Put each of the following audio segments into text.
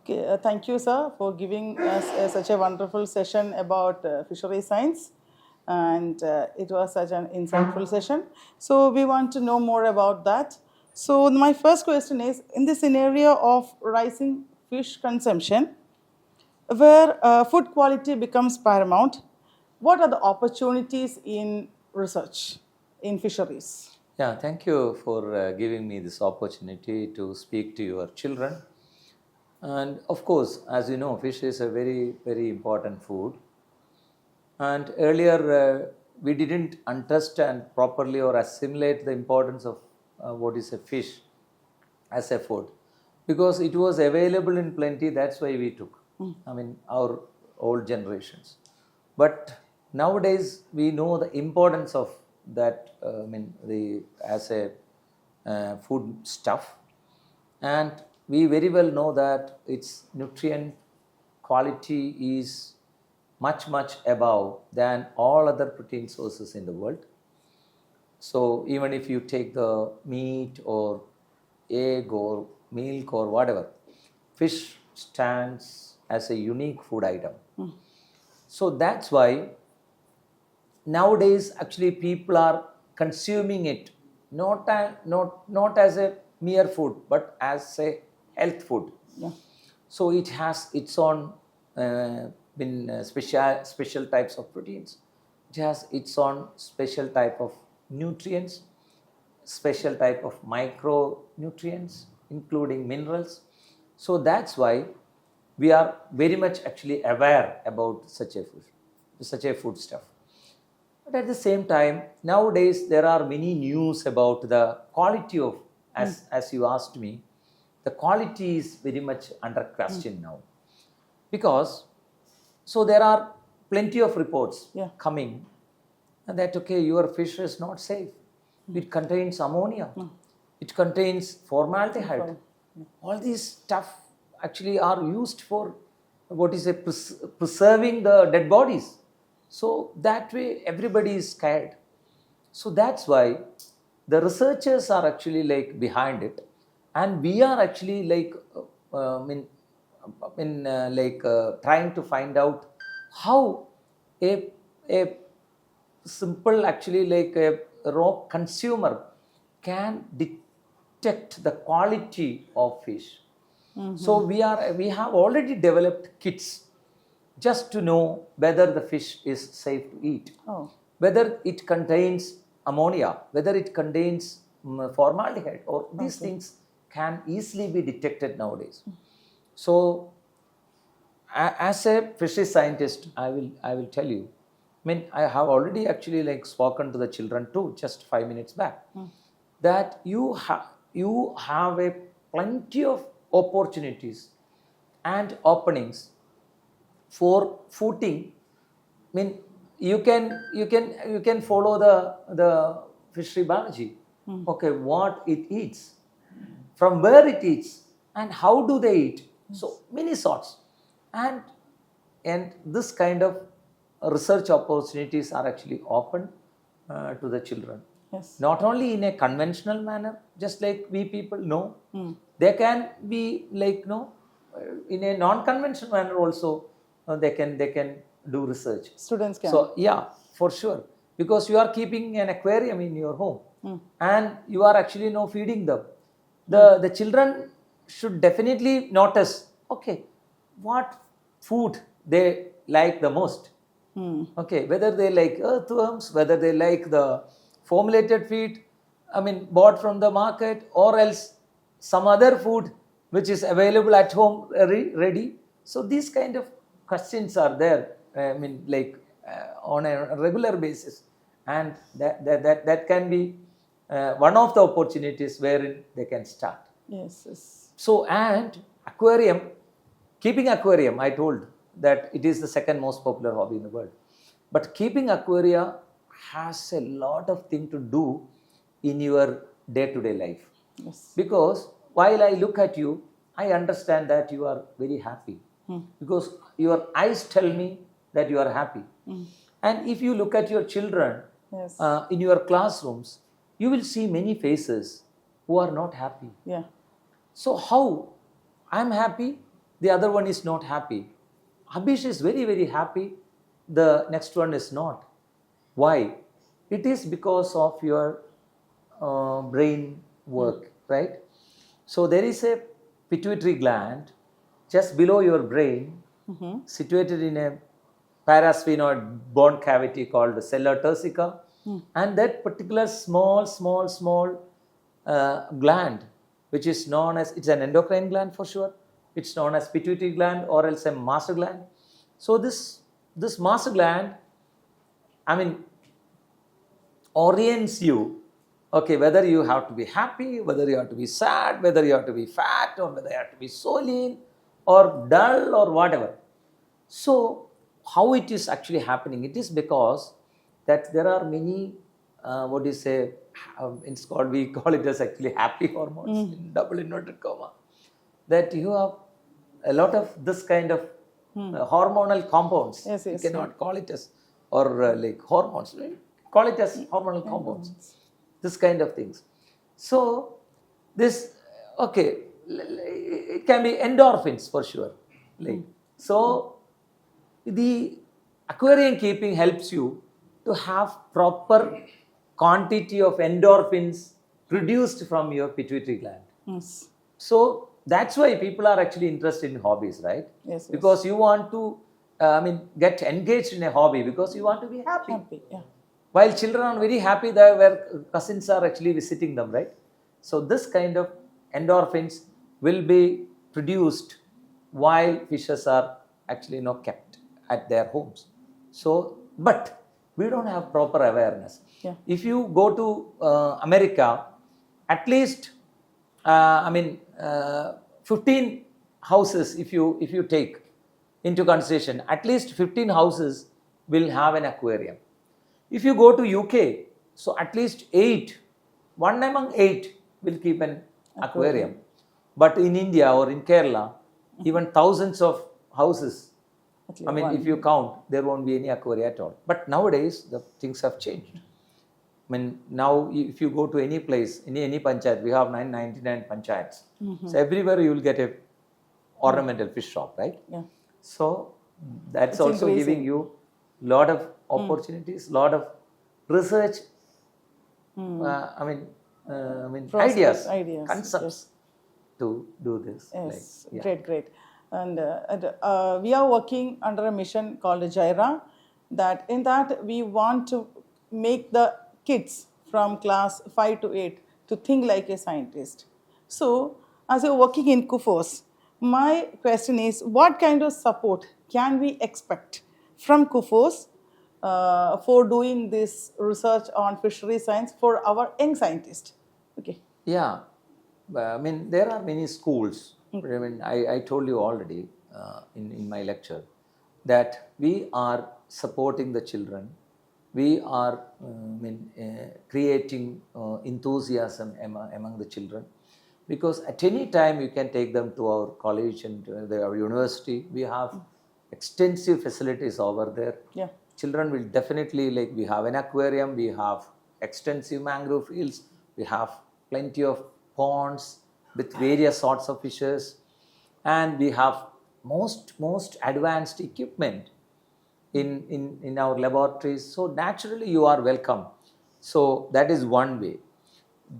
Okay, thank you, sir, for giving us such a wonderful session about fishery science. And it was such an insightful session. So, we want to know more about that. So, my first question is, in the scenario of rising fish consumption, where food quality becomes paramount, what are the opportunities in research in fisheries? Yeah, thank you for giving me this opportunity to speak to your children. And of course, as you know, fish is a very, very important food. And earlier, we didn't understand properly or assimilate the importance of what is a fish as a food because it was available in plenty. That's why we took. I mean, our old generations. But nowadays, we know the importance of that. As a food stuff, and we very well know that its nutrient quality is much above than all other protein sources in the world. So even if you take the meat or egg or milk or whatever, fish stands as a unique food item. So that's why nowadays actually people are consuming it not as a mere food but as a health food. Yeah. So it has its own special types of proteins. It has its own special type of nutrients, special type of micronutrients, including minerals. So that's why we are very much actually aware about such a food stuff. But at the same time, nowadays there are many news about the quality of, as you asked me, the quality is very much under question now. Because, so there are plenty of reports coming and that, okay, your fish is not safe. It contains ammonia. It contains formaldehyde. All these stuff actually are used for preserving the dead bodies. So that way everybody is scared. So that's why the researchers are actually like behind it, and we are actually like trying to find out how a simple actually like a raw consumer can detect the quality of fish. So we have already developed kits just to know whether the fish is safe to eat, whether it contains ammonia, whether it contains formaldehyde, or these things can easily be detected nowadays. So as a fishery scientist, I will tell you, I have already actually like spoken to the children too just 5 minutes back, that you have a plenty of opportunities and openings for footing. You can follow the fishery biology. Okay, what it eats, from where it eats, and how do they eat. So many sorts, and this kind of research opportunities are actually open to the children. Yes. Not only in a conventional manner, just like we people know, they can be like in a non-conventional manner also. They can do research. Students can. So yeah, for sure, because you are keeping an aquarium in your home, and you are actually feeding them. The children should definitely notice, okay, what food they like the most. Okay, whether they like earthworms, whether they like the formulated feed, bought from the market, or else some other food which is available at home ready. So these kind of questions are there, on a regular basis, and that can be one of the opportunities wherein they can start. Yes. So, and aquarium, keeping aquarium, I told that it is the second most popular hobby in the world. But keeping aquaria has a lot of thing to do in your day-to-day life. Yes. Because while I look at you, I understand that you are very happy. Because your eyes tell me that you are happy. And if you look at your children in your classrooms, you will see many faces who are not happy. Yeah. So how? I'm happy, the other one is not happy. Abhish is very, very happy. The next one is not. Why? It is because of your brain work, right? So there is a pituitary gland just below your brain, situated in a parasphenoid bone cavity called the sella turcica, and that particular small gland, which is known as, it's an endocrine gland for sure. It's known as pituitary gland or else a master gland. So this master gland, I mean, orients you, okay, whether you have to be happy, whether you have to be sad, whether you have to be fat, or whether you have to be so lean or dull or whatever. So how it is actually happening? It is because that there are many, it's called, we call it as actually happy hormones in double inverted comma, that you have a lot of this kind of hormonal compounds. Yes, You yes, cannot call it as, or like hormones, right? Call it as hormonal compounds. This kind of things. So this, okay, it can be endorphins for sure. Like, so the aquarium keeping helps you to have proper quantity of endorphins produced from your pituitary gland. Yes. So that's why people are actually interested in hobbies, right? Yes, yes. Because you want to, get engaged in a hobby because you want to be happy. Happy, yeah. While children are very happy, there where cousins are actually visiting them, right? So this kind of endorphins will be produced while fishes are actually kept at their homes. So, but we don't have proper awareness. Yeah. If you go to America, at least 15 houses, if you take into consideration, at least 15 houses will have an aquarium. If you go to UK, so at least 1 among 8 will keep an aquarium. But in India or in Kerala, even thousands of houses, if you count, there won't be any aquaria at all. But nowadays, the things have changed. Now if you go to any place, any panchayat, we have 999 panchayats. So everywhere you will get a ornamental fish shop, right? Yeah. So that's It's also increasing. giving you lot of opportunities, lot of research, Prospects, ideas, concepts yes. to do this. Yes, Like, yeah. great. And we are working under a mission called GYRA, that in that we want to make the kids from class 5 to 8 to think like a scientist. So, as you're working in KUFOS, my question is, what kind of support can we expect from KUFOS for doing this research on fishery science for our young scientists? Okay. Yeah, there are many schools. I told you already in my lecture that we are supporting the children. We are creating enthusiasm among the children, because at any time you can take them to our college and our university. We have extensive facilities over there. Yeah. Children will definitely, like, we have an aquarium, we have extensive mangrove fields, we have plenty of ponds with various sorts of fishes, and we have most advanced equipment in our laboratories. So naturally you are welcome. So that is one way.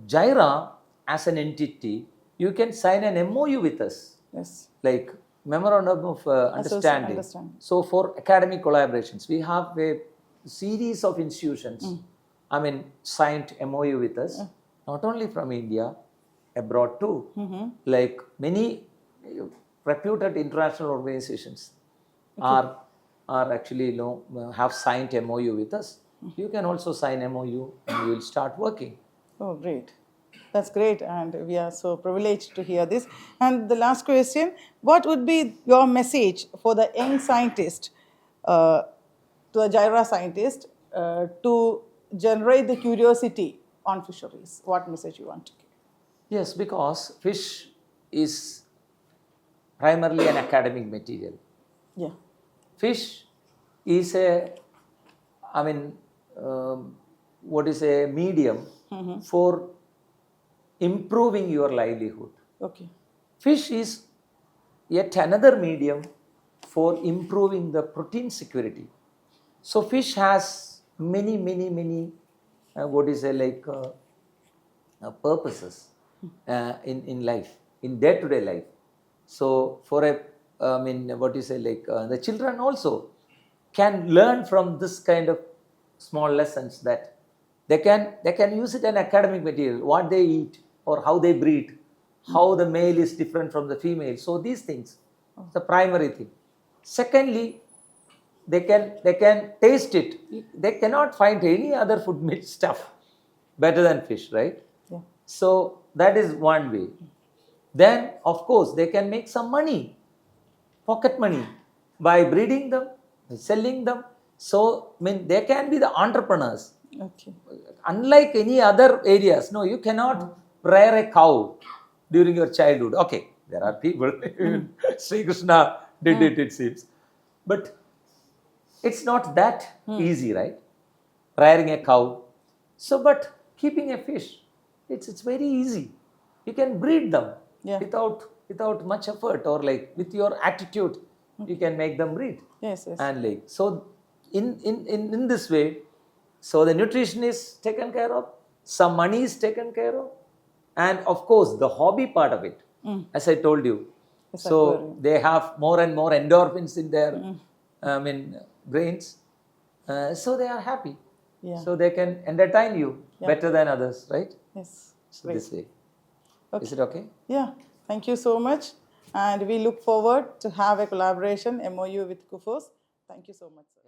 GYRA as an entity, you can sign an MOU with us. Yes. Like memorandum of understanding. So for academic collaborations, we have a series of institutions signed MOU with us, not only from India, abroad too. Like many reputed international organizations are actually have signed MOU with us. You can also sign MOU and you will start working. Oh, great. That's great, and we are so privileged to hear this. And the last question, what would be your message for the young scientist, to the GYRA scientist, to generate the curiosity on fisheries? What message you want to give? Yes, because fish is primarily an academic material. Yeah. Fish is a medium for improving your livelihood. Okay. Fish is yet another medium for improving the protein security. So fish has many, what is it like purposes in life, in day-to-day life. So for what you say, like the children also can learn from this kind of small lessons, that they can use it in academic material, what they eat or how they breed, how the male is different from the female. So these things, the primary thing. Secondly, they can taste it. They cannot find any other food made stuff better than fish, right? Yeah. So that is one way. Then of course they can make some money, pocket money, by breeding them, by selling them. So they can be the entrepreneurs. Okay. Unlike any other areas, no, you cannot rear a cow during your childhood. Okay, there are people, Sri Krishna did it, it seems. But it's not that easy, right? Rearing a cow. So, but keeping a fish, it's very easy. You can breed them without much effort, or like with your attitude, you can make them breed. Yes. And like, so in this way, so the nutrition is taken care of, some money is taken care of, and of course the hobby part of it, as I told you. Yes, So aquarium. they have more and more endorphins in their brains, so they are happy. Yeah. So they can entertain you better than others, right? Yes. So Great. this way. Okay. Is it okay? Yeah. Thank you so much. And we look forward to have a collaboration MOU with KUFOS. Thank you so much, sir.